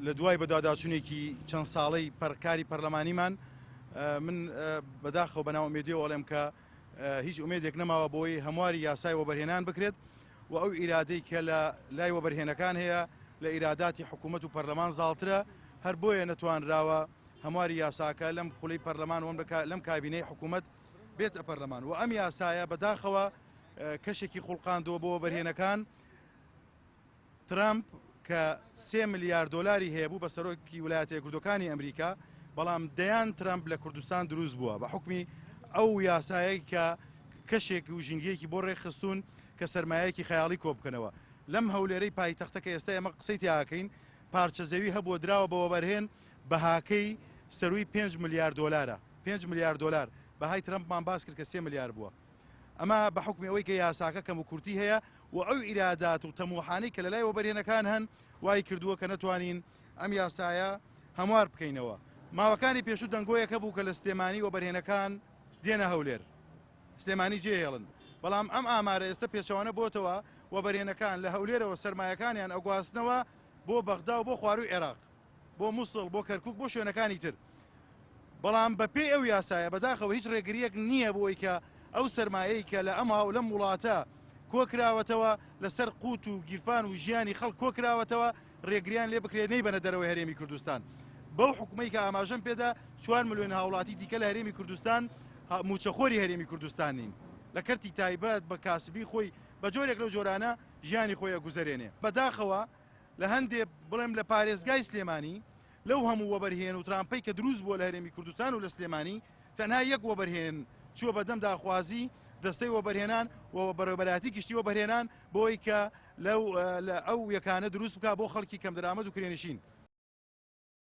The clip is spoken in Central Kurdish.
لە دوای بەداداچوونێکی چەند ساڵەی پەرکاری پەرلەمانیمان من بەداخەوە بەناو ئومێدیەوە ئەڵێم کە هیچ ئومێدێک نەماوە بۆی هەمواری یاسای وەبەرهێنان بکرێت و ئەو ئیرادەی کە لە لای وەبەرهێنەکان هەیە لە ئیراداتی حکوومەت و پەرلەمان زاڵترە، هەر بۆیە نەتوانراوە هەمواری یاساکە لەم خولەی پەرلەمان لەم کابینەی حکوومەت بێتە پەرلەمان. و ئەم یاسایە بەداخەوە کەشێکی خوڵقاندەوە بۆ وەبەرهێنەکان. ترامپ کە 3 ملیار دۆلاری هەیە بوو بە سەرۆکی ویلایەتە یەکگرتووەکانی ئەمریکا، بەڵام دەیان ترامپ لە کوردستان دروست بووە بە حکمی ئەو یاسایەی کە کەشێک و ژینگەیەکی بۆ ڕێخستون کە سەرمایەکی خەیاڵی کۆ بکەنەوە. لەم هەولێرەی پایتەختەکە ئێستا ئێمە قسەی تیاکەین، پارچە زەوی هەبووە دراوە بە وەبەرهێن بەهاکەی سەروی 5 ملیار دۆلارە. 5 ملیار دۆلار بەهای ترامپمان باس کرد کە 3 ملیار بووە. ئەمە بە حکمی ئەوەی کە یاساکە کەم و کورتی هەیە و ئەو ئیرادات و تەموحانەی کە لە لای وەبەرهێنەکان هەن وای کردووە کە نەتوانین ئەم یاسایە هەموار بکەینەوە. ماوەکانی پێشوو دەنگۆیەکە بوو کە لە سلێمانی وەبەرهێنەکان دێنە هەولێر، سلێمانی جێهێڵن، بەڵام ئەم ئامارە ئێستا پێچەوانە بۆتەوە وەبەرهێنەکان لە هەولێرەوە سەرمایەکانیان ئەگواستنەوە بۆ بەغدا و بۆ خواروی عێراق، بۆ مووسڵ، بۆ کەرکووک، بۆ شوێنەکانی تر. بەڵام بەپێی ئەو یاسایە بەداخەوە هیچ ڕێگریەک نییە بۆی کە ئەو سەرمایەی کە لە ئەمە و لەم وڵاتە کۆکراوەتەوە لەسەر قوت و گیرفان و ژیانی خەڵک کۆکراوەتەوە ڕێگریان لێ بکرێت نەی بەنە دەرەوەی هەرێمی کوردستان. بەو حکومەی کە ئاماژەم پێدا 4 ملیۆن هاوڵاتی دیکە لە هەرێمی کوردستان موچەخۆری هەرێمی کوردستان نین، لە کەرتی تایبەت بە کاسبی خۆی بە جۆرێک لەو جۆرانە ژیانی خۆی ئەگوزارێنێ. بەداخەوە لە هەندێک بڵێم لە پارێزگای سلێمانی لەو هەموو وەبەرهێن و ترامپەی کە دروست بووە لە هەرێمی کوردستان و لە سلێمانی تەنها یەک وەبەرهێن چووە بەدەم داخوازی دەستەی وەبەرهێنان و بەڕێوەبەراتی گشتی وەبەرهێنان بۆی کە لە ئەو یەکانە دروست بکات بۆ خەڵکی کەم دەرامەت و کرێنشین.